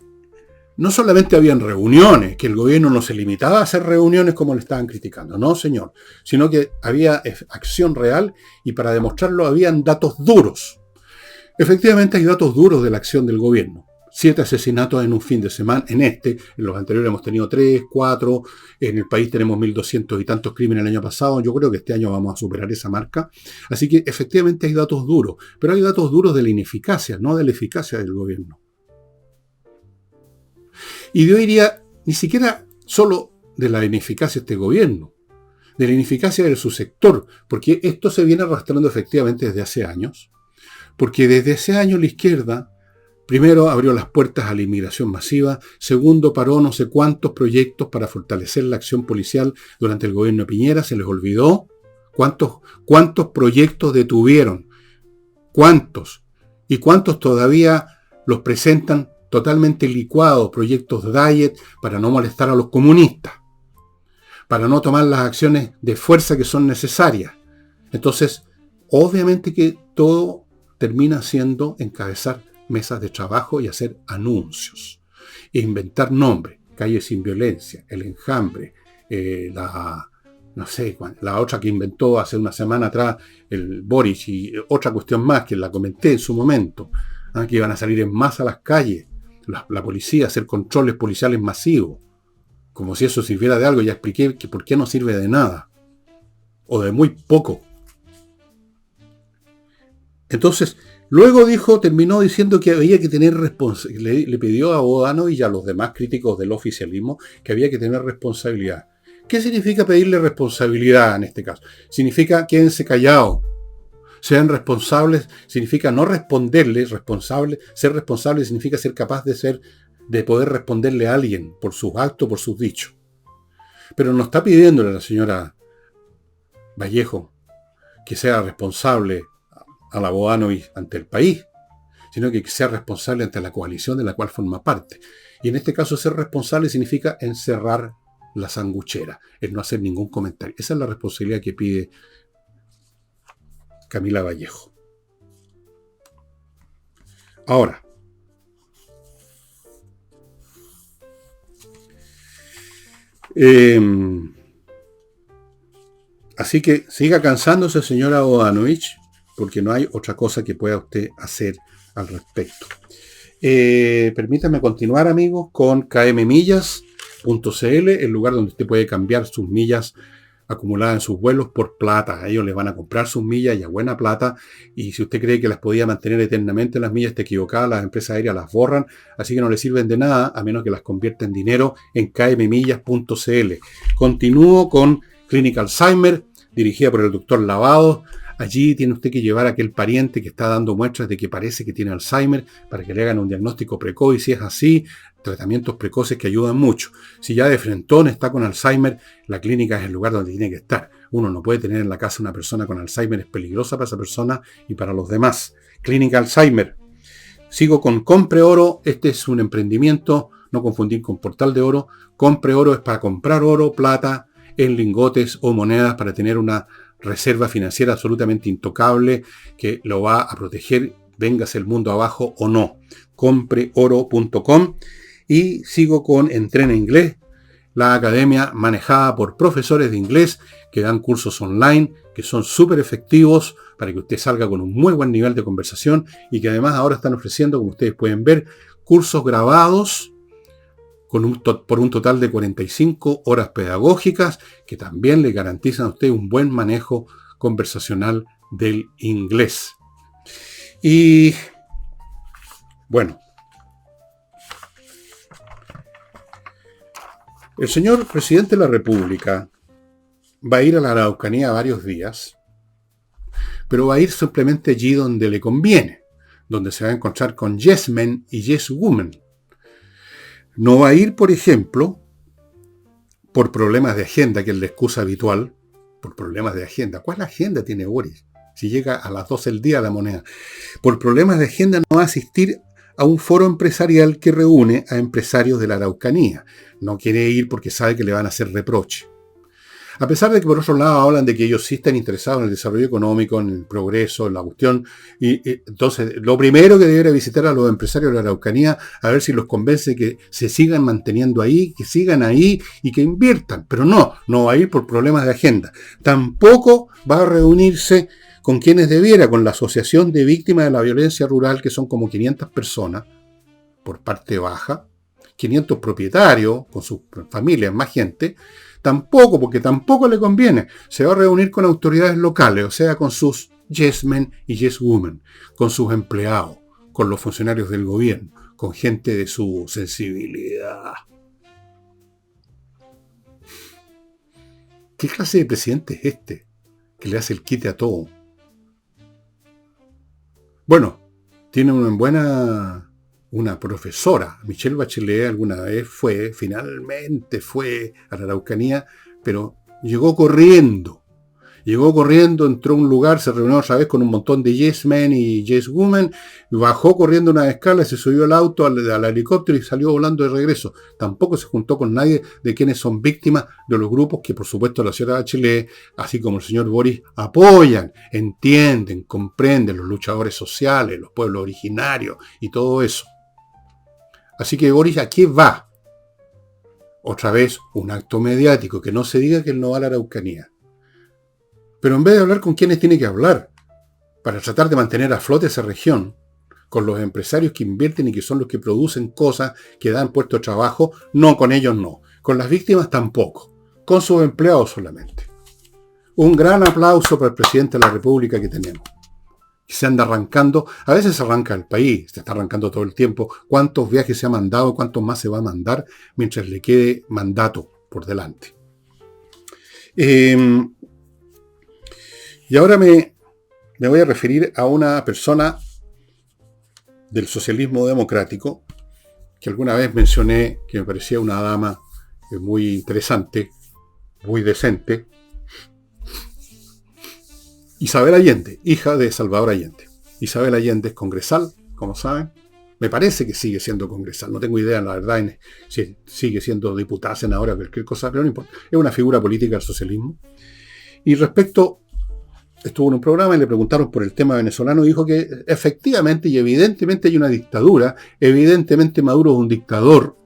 no solamente habían reuniones, que el gobierno no se limitaba a hacer reuniones como le estaban criticando, no señor, sino que había acción real, y para demostrarlo habían datos duros. Efectivamente hay datos duros de la acción del gobierno. 7 asesinatos en un fin de semana, en los anteriores hemos tenido 3, 4, en el país tenemos 1.200 y tantos crímenes el año pasado, yo creo que este año vamos a superar esa marca, así que efectivamente hay datos duros, pero hay datos duros de la ineficacia, no de la eficacia del gobierno. Y yo diría, ni siquiera solo de la ineficacia de este gobierno, de la ineficacia de su sector, porque esto se viene arrastrando efectivamente desde hace años, porque desde hace años la izquierda, primero, abrió las puertas a la inmigración masiva. Segundo, paró no sé cuántos proyectos para fortalecer la acción policial durante el gobierno de Piñera. Se les olvidó cuántos proyectos detuvieron. ¿Cuántos? Y cuántos todavía los presentan totalmente licuados. Proyectos diet para no molestar a los comunistas. Para no tomar las acciones de fuerza que son necesarias. Entonces, obviamente que todo termina siendo encabezar mesas de trabajo y hacer anuncios. E inventar nombres. Calle Sin Violencia, El Enjambre, no sé, la otra que inventó hace una semana atrás el Boris, y otra cuestión más que la comenté en su momento, que iban a salir en masa a las calles, la policía, hacer controles policiales masivos, como si eso sirviera de algo. Ya expliqué que por qué no sirve de nada, o de muy poco. Entonces, luego terminó diciendo que había que tener responsabilidad. Le pidió a Bodano y a los demás críticos del oficialismo que había que tener responsabilidad. ¿Qué significa pedirle responsabilidad en este caso? Significa quédense callados, sean responsables, significa no responderles, ser responsable significa ser capaz de poder responderle a alguien por sus actos, por sus dichos. Pero no está pidiéndole a la señora Vallejo que sea responsable a la Bodano y ante el país, sino que sea responsable ante la coalición de la cual forma parte. Y en este caso ser responsable significa encerrar la sanguchera, es no hacer ningún comentario. Esa es la responsabilidad que pide Camila Vallejo. Ahora, así que siga cansándose, señora Bodanovich, porque no hay otra cosa que pueda usted hacer al respecto. Permítame continuar, amigos, con kmmillas.cl, el lugar donde usted puede cambiar sus millas acumuladas en sus vuelos por plata. A ellos les van a comprar sus millas y a buena plata. Y si usted cree que las podía mantener eternamente, las millas, está equivocada. Las empresas aéreas las borran, así que no le sirven de nada a menos que las convierta en dinero en kmmillas.cl. Continúo con Clínica Alzheimer, dirigida por el doctor Lavado. Allí tiene usted que llevar a aquel pariente que está dando muestras de que parece que tiene Alzheimer para que le hagan un diagnóstico precoz, y si es así, tratamientos precoces que ayudan mucho. Si ya de frentón está con Alzheimer, la clínica es el lugar donde tiene que estar. Uno no puede tener en la casa una persona con Alzheimer, es peligrosa para esa persona y para los demás. Clínica Alzheimer. Sigo con Compre Oro. Este es un emprendimiento, no confundir con Portal de Oro. Compre Oro es para comprar oro, plata, en lingotes o monedas para tener una reserva financiera absolutamente intocable que lo va a proteger, véngase el mundo abajo o no. Compreoro.com. Y sigo con Entrena Inglés, la academia manejada por profesores de inglés que dan cursos online que son súper efectivos para que usted salga con un muy buen nivel de conversación, y que además ahora están ofreciendo, como ustedes pueden ver, cursos grabados por un total de 45 horas pedagógicas que también le garantizan a usted un buen manejo conversacional del inglés. Y bueno, el señor presidente de la República va a ir a la Araucanía varios días, pero va a ir simplemente allí donde le conviene, donde se va a encontrar con yes men y yes women. No va a ir, por ejemplo, por problemas de agenda, que es la excusa habitual, por problemas de agenda. ¿Cuál agenda tiene Boris? Si llega a las 12 del día la moneda. Por problemas de agenda no va a asistir a un foro empresarial que reúne a empresarios de la Araucanía. No quiere ir porque sabe que le van a hacer reproche. A pesar de que por otro lado hablan de que ellos sí están interesados en el desarrollo económico, en el progreso, en la cuestión. Y entonces, lo primero que debería visitar a los empresarios de la Araucanía, a ver si los convence que se sigan manteniendo ahí, que sigan ahí y que inviertan. Pero no va a ir por problemas de agenda. Tampoco va a reunirse con quienes debiera, con la Asociación de Víctimas de la Violencia Rural, que son como 500 personas, por parte baja, 500 propietarios, con sus familias, más gente. Tampoco, porque tampoco le conviene. Se va a reunir con autoridades locales, o sea, con sus yes men y yes women, con sus empleados, con los funcionarios del gobierno, con gente de su sensibilidad. ¿Qué clase de presidente es este que le hace el quite a todo? Bueno, tiene una profesora, Michelle Bachelet, alguna vez finalmente fue a la Araucanía, pero llegó corriendo Llegó corriendo, entró a un lugar, se reunió otra vez con un montón de yes men y yes women, bajó corriendo una escala, se subió al auto, al helicóptero y salió volando de regreso. Tampoco se juntó con nadie de quienes son víctimas de los grupos que, por supuesto, la señora Bachelet, así como el señor Boris, apoyan, entienden, comprenden, los luchadores sociales, los pueblos originarios y todo eso. Así que Boris, ¿a qué va? Otra vez, un acto mediático, que no se diga que él no va a la Araucanía. Pero en vez de hablar con quienes tiene que hablar, para tratar de mantener a flote esa región, con los empresarios que invierten y que son los que producen cosas que dan puestos de trabajo, no, con ellos no. Con las víctimas tampoco. Con sus empleados solamente. Un gran aplauso para el presidente de la República que tenemos. Que se anda arrancando, a veces se arranca el país, se está arrancando todo el tiempo. ¿Cuántos viajes se ha mandado? ¿Cuántos más se va a mandar mientras le quede mandato por delante? Y ahora me voy a referir a una persona del socialismo democrático que alguna vez mencioné, que me parecía una dama muy interesante, muy decente. Isabel Allende, hija de Salvador Allende. Isabel Allende es congresal, como saben. Me parece que sigue siendo congresal. No tengo idea, la verdad, si sigue siendo diputada, senadora, cualquier cosa, pero no importa. Es una figura política del socialismo. Y estuvo en un programa y le preguntaron por el tema venezolano y dijo que efectivamente y evidentemente hay una dictadura, evidentemente Maduro es un dictador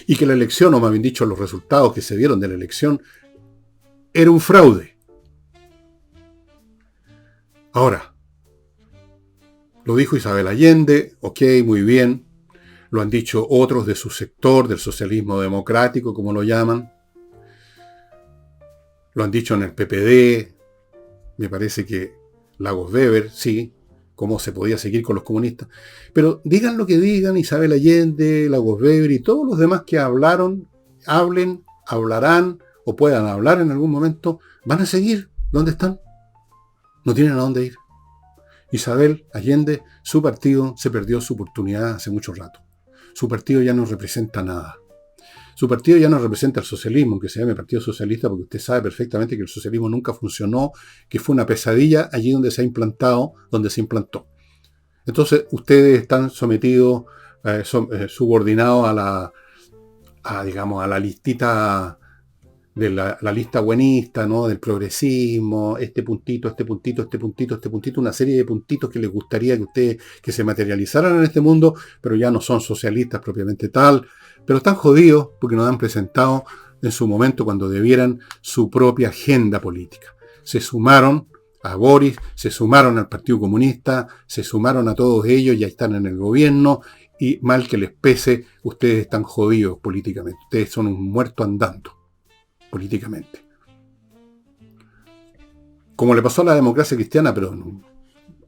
y que la elección, o más bien dicho, los resultados que se dieron de la elección, era un fraude. Ahora, lo dijo Isabel Allende, ok, muy bien, lo han dicho otros de su sector, del socialismo democrático, como lo llaman, lo han dicho en el PPD, me parece que Lagos Weber, sí, cómo se podía seguir con los comunistas. Pero digan lo que digan, Isabel Allende, Lagos Weber y todos los demás que hablaron, hablen, hablarán o puedan hablar en algún momento, van a seguir. ¿Dónde están? No tienen a dónde ir. Isabel Allende, su partido se perdió su oportunidad hace mucho rato. Su partido ya no representa nada. Su partido ya no representa el socialismo, aunque se llame Partido Socialista, porque usted sabe perfectamente que el socialismo nunca funcionó, que fue una pesadilla allí donde se ha implantado, donde se implantó. Entonces, ustedes están sometidos, subordinados a la listita, de la lista buenista, ¿no? Del progresismo, este puntito, este puntito, este puntito, este puntito, una serie de puntitos que les gustaría que ustedes que se materializaran en este mundo, pero ya no son socialistas propiamente tal. Pero están jodidos porque nos han presentado en su momento cuando debieran su propia agenda política. Se sumaron a Boris, se sumaron al Partido Comunista, se sumaron a todos ellos, ya están en el gobierno y mal que les pese, ustedes están jodidos políticamente. Ustedes son un muerto andando políticamente. Como le pasó a la democracia cristiana, pero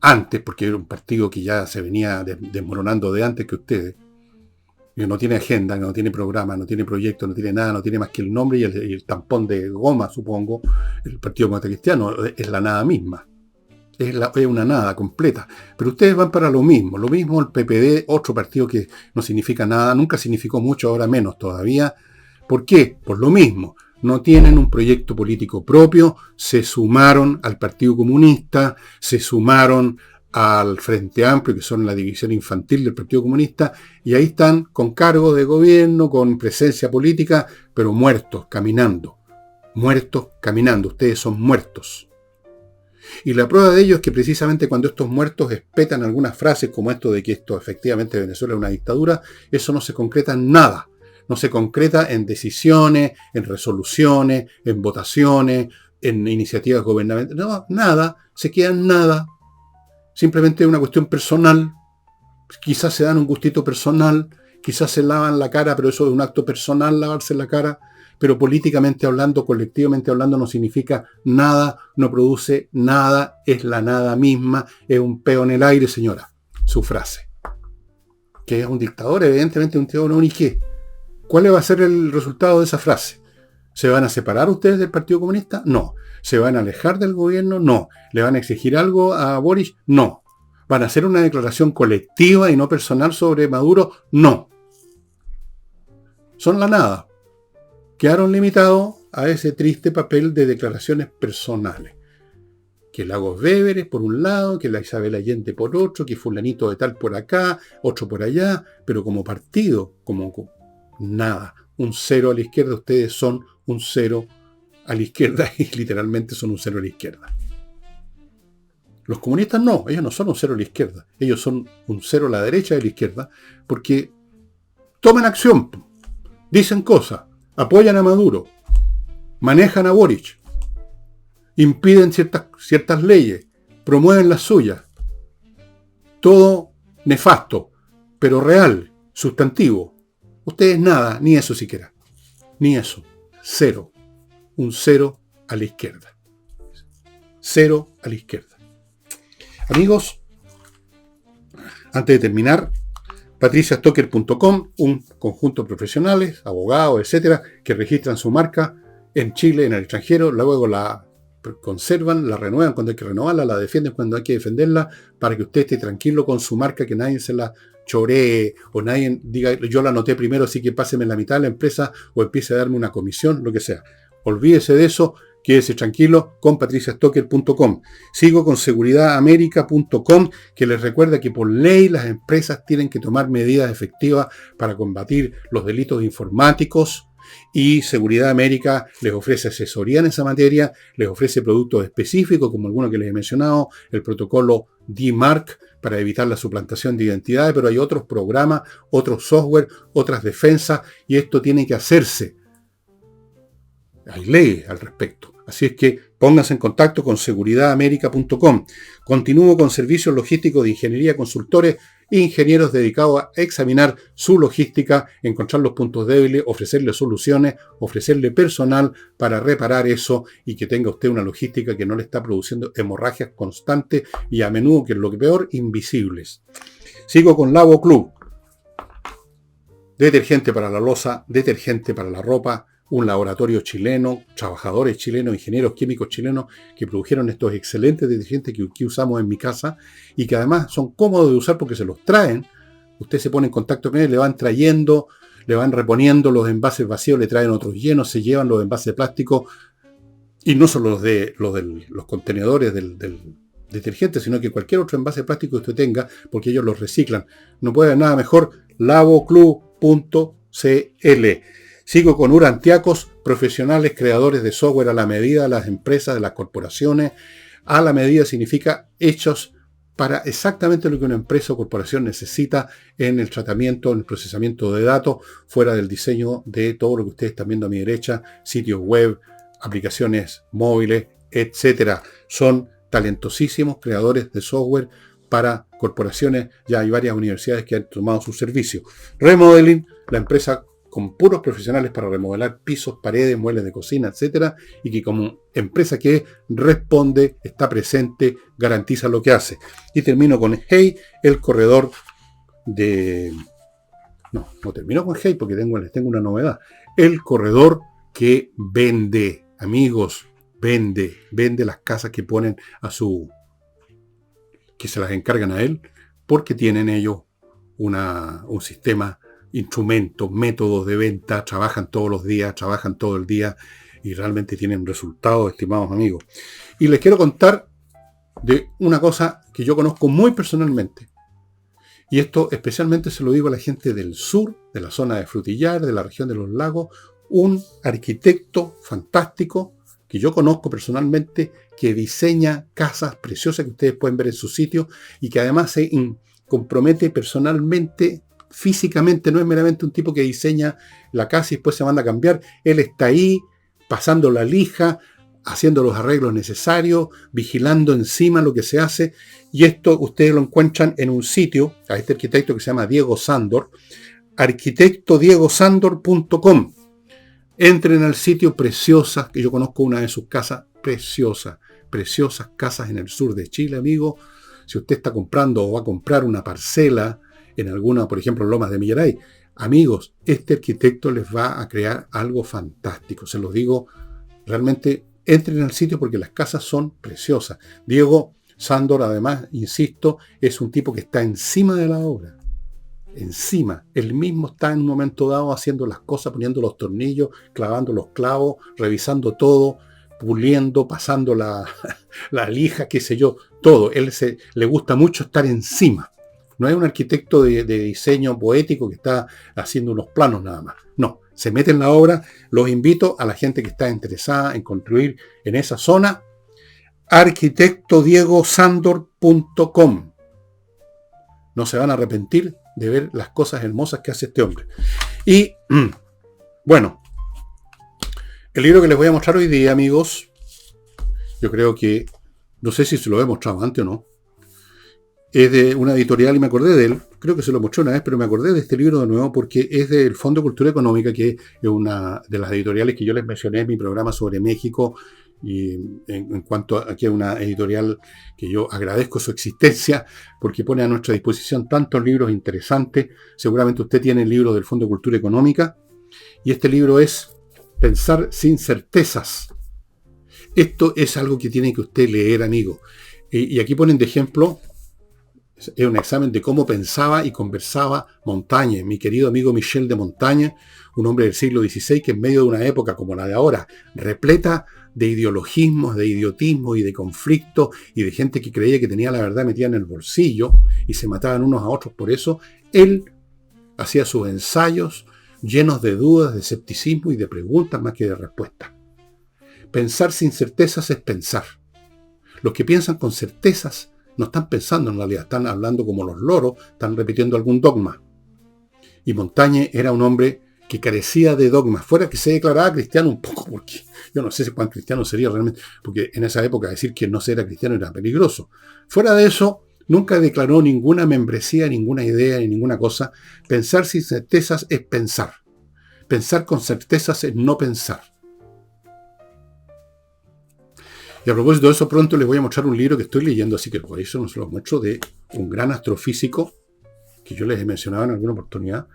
antes, porque era un partido que ya se venía desmoronando de antes que ustedes. Que no tiene agenda, no tiene programa, no tiene proyecto, no tiene nada, no tiene más que el nombre y el tampón de goma, supongo. El Partido Comunista Cristiano es la nada misma. Es una nada completa. Pero ustedes van para lo mismo el PPD, otro partido que no significa nada, nunca significó mucho, ahora menos todavía. ¿Por qué? Por lo mismo. No tienen un proyecto político propio, se sumaron al Partido Comunista, se sumaron al Frente Amplio, que son la división infantil del Partido Comunista, y ahí están con cargo de gobierno, con presencia política, pero muertos, caminando. Muertos, caminando. Ustedes son muertos. Y la prueba de ello es que precisamente cuando estos muertos espetan algunas frases como esto de que esto efectivamente Venezuela es una dictadura, eso no se concreta en nada. No se concreta en decisiones, en resoluciones, en votaciones, en iniciativas gubernamentales. No, nada. Se queda en nada. Simplemente es una cuestión personal. Quizás se dan un gustito personal, quizás se lavan la cara, pero eso es un acto personal, lavarse la cara. Pero políticamente hablando, colectivamente hablando, no significa nada, no produce nada, es la nada misma, es un peo en el aire, señora. Su frase. Que es un dictador, evidentemente un tío no, ni qué. ¿Cuál va a ser el resultado de esa frase? ¿Se van a separar ustedes del Partido Comunista? No. ¿Se van a alejar del gobierno? No. ¿Le van a exigir algo a Boris? No. ¿Van a hacer una declaración colectiva y no personal sobre Maduro? No. Son la nada. Quedaron limitados a ese triste papel de declaraciones personales. Que Lagos Weber por un lado, que la Isabel Allende por otro, que fulanito de tal por acá, otro por allá, pero como partido, como nada, un cero a la izquierda. Ustedes son un cero a la izquierda y literalmente son un cero a la izquierda. Los comunistas no, ellos no son un cero a la izquierda, ellos son un cero a la derecha de la izquierda, porque toman acción, dicen cosas, apoyan a Maduro, manejan a Boric, impiden ciertas leyes, promueven las suyas. Todo nefasto, pero real, sustantivo. Ustedes nada, ni eso siquiera. Ni eso. Cero. Un cero a la izquierda. Cero a la izquierda. Amigos, antes de terminar, patriciastocker.com, un conjunto de profesionales, abogados, etcétera, que registran su marca en Chile, en el extranjero, luego la conservan, la renuevan cuando hay que renovarla, la defienden cuando hay que defenderla, para que usted esté tranquilo con su marca, que nadie se la choree o nadie diga yo la anoté primero, así que páseme la mitad de la empresa o empiece a darme una comisión, lo que sea. Olvídese de eso, quédese tranquilo con patriciastocker.com. Sigo con seguridaamerica.com, que les recuerda que por ley las empresas tienen que tomar medidas efectivas para combatir los delitos informáticos, y Seguridad América les ofrece asesoría en esa materia, les ofrece productos específicos como algunos que les he mencionado, el protocolo DMARC para evitar la suplantación de identidades, pero hay otros programas, otros software, otras defensas, y esto tiene que hacerse. Hay leyes al respecto. Así es que pónganse en contacto con seguridaamerica.com. Continúo con servicios logísticos de ingeniería, consultores e ingenieros dedicados a examinar su logística, encontrar los puntos débiles, ofrecerle soluciones, ofrecerle personal para reparar eso y que tenga usted una logística que no le está produciendo hemorragias constantes y a menudo, que es lo que peor, invisibles. Sigo con Lavo Club. Detergente para la loza, detergente para la ropa, un laboratorio chileno, trabajadores chilenos, ingenieros químicos chilenos que produjeron estos excelentes detergentes que usamos en mi casa y que además son cómodos de usar porque se los traen. Usted se pone en contacto con ellos, le van trayendo, le van reponiendo los envases vacíos, le traen otros llenos, se llevan los envases de plástico, y no solo los contenedores del detergente, sino que cualquier otro envase de plástico que usted tenga, porque ellos los reciclan. No puede haber nada mejor. lavoclub.cl. Sigo con Urantiacos, profesionales creadores de software a la medida de las empresas, de las corporaciones. A la medida significa hechos para exactamente lo que una empresa o corporación necesita en el tratamiento, en el procesamiento de datos, fuera del diseño de todo lo que ustedes están viendo a mi derecha, sitios web, aplicaciones móviles, etcétera. Son talentosísimos creadores de software para corporaciones. Ya hay varias universidades que han tomado su servicio. Remodeling, la empresa con puros profesionales para remodelar pisos, paredes, muebles de cocina, etcétera, y que como empresa que responde, está presente, garantiza lo que hace. Y termino con Hey, el corredor de... No termino con Hey porque les tengo una novedad. El corredor que vende, amigos, vende las casas que ponen que se las encargan a él, porque tienen ellos un sistema, instrumentos, métodos de venta, trabajan todos los días, trabajan todo el día y realmente tienen resultados, estimados amigos. Y les quiero contar de una cosa que yo conozco muy personalmente. Y esto especialmente se lo digo a la gente del sur, de la zona de Frutillar, de la región de los lagos, un arquitecto fantástico que yo conozco personalmente, que diseña casas preciosas que ustedes pueden ver en su sitio y que además se compromete personalmente, físicamente, no es meramente un tipo que diseña la casa y después se manda a cambiar. Él está ahí, pasando la lija, haciendo los arreglos necesarios, vigilando encima lo que se hace. Y esto ustedes lo encuentran en un sitio, a este arquitecto que se llama Diego Sándor, arquitectodiegosandor.com. Entren al sitio, preciosas, que yo conozco una de sus casas, preciosas casas en el sur de Chile, amigo. Si usted está comprando o va a comprar una parcela en alguna, por ejemplo, Lomas de Millaray, amigos, este arquitecto les va a crear algo fantástico. Se los digo, realmente entren al sitio porque las casas son preciosas. Diego Sándor, además, insisto, es un tipo que está encima de la obra. encima. Él mismo está en un momento dado haciendo las cosas, poniendo los tornillos, clavando los clavos, revisando todo, puliendo, pasando la lija, qué sé yo, todo. Le gusta mucho estar encima. No es un arquitecto de diseño poético que está haciendo unos planos nada más. No, se mete en la obra. Los invito a la gente que está interesada en construir en esa zona, arquitectodiegosandor.com. No se van a arrepentir de ver las cosas hermosas que hace este hombre. Y, bueno, el libro que les voy a mostrar hoy día, amigos, yo creo que, no sé si se lo he mostrado antes o no, es de una editorial y me acordé de él, creo que se lo mostré una vez, pero me acordé de este libro de nuevo porque es del Fondo de Cultura Económica, que es una de las editoriales que yo les mencioné en mi programa sobre México, y en cuanto a que es una editorial que yo agradezco su existencia porque pone a nuestra disposición tantos libros interesantes. Seguramente usted tiene el libro del Fondo de Cultura Económica, y este libro es Pensar sin certezas. Esto es algo que tiene que usted leer, amigo. Y aquí ponen de ejemplo, es un examen de cómo pensaba y conversaba Montaigne, mi querido amigo Michel de Montaigne, un hombre del siglo XVI que en medio de una época como la de ahora, repleta de ideologismos, de idiotismo y de conflictos y de gente que creía que tenía la verdad metida en el bolsillo y se mataban unos a otros por eso, él hacía sus ensayos llenos de dudas, de escepticismo y de preguntas más que de respuestas. Pensar sin certezas es pensar. Los que piensan con certezas no están pensando en realidad, están hablando como los loros, están repitiendo algún dogma. Y Montaigne era un hombre que carecía de dogmas, fuera que se declaraba cristiano un poco, porque yo no sé si cuán cristiano sería realmente, porque en esa época decir que no se era cristiano era peligroso. Fuera de eso, nunca declaró ninguna membresía, ninguna idea, ni ninguna cosa. Pensar sin certezas es pensar. Pensar con certezas es no pensar. Y a propósito de eso, pronto les voy a mostrar un libro que estoy leyendo, así que por eso no se los muestro, de un gran astrofísico, que yo les he mencionado en alguna oportunidad,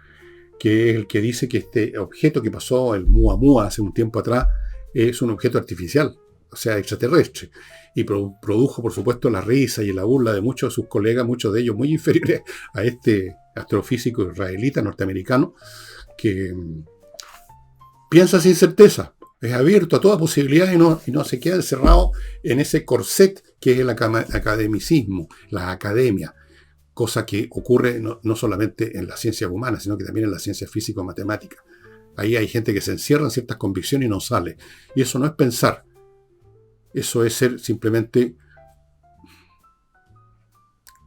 que es el que dice que este objeto que pasó, el Muamua, hace un tiempo atrás, es un objeto artificial, o sea, extraterrestre. Y produjo, por supuesto, la risa y la burla de muchos de sus colegas, muchos de ellos muy inferiores a este astrofísico israelita, norteamericano, que piensa sin certeza. Es abierto a toda posibilidad y no se queda encerrado en ese corset que es el academicismo, la academia, cosa que ocurre no solamente en las ciencias humanas, sino que también en las ciencias físico-matemáticas. Ahí hay gente que se encierra en ciertas convicciones y no sale. Y eso no es pensar. Eso es ser simplemente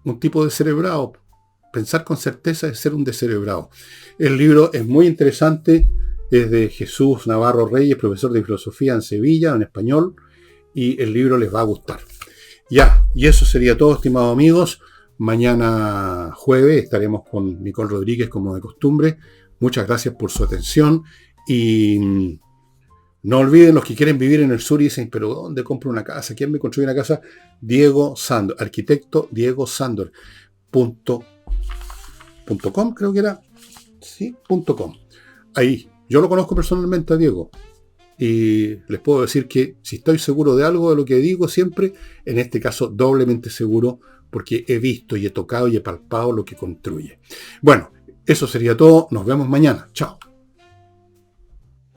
un tipo de descerebrado. Pensar con certeza es ser un descerebrado. El libro es muy interesante. Es de Jesús Navarro Reyes, profesor de filosofía en Sevilla, en español, y el libro les va a gustar. Ya, y eso sería todo, estimados amigos. Mañana jueves estaremos con Nicole Rodríguez, como de costumbre. Muchas gracias por su atención, y no olviden, los que quieren vivir en el sur y dicen, pero ¿dónde compro una casa? ¿Quién me construye una casa? Diego Sandor, arquitecto Diego Sandor. .com, creo que era. Sí, .com. Ahí. Yo lo conozco personalmente a Diego y les puedo decir que si estoy seguro de algo de lo que digo siempre, en este caso doblemente seguro porque he visto y he tocado y he palpado lo que construye. Bueno, eso sería todo. Nos vemos mañana. Chao.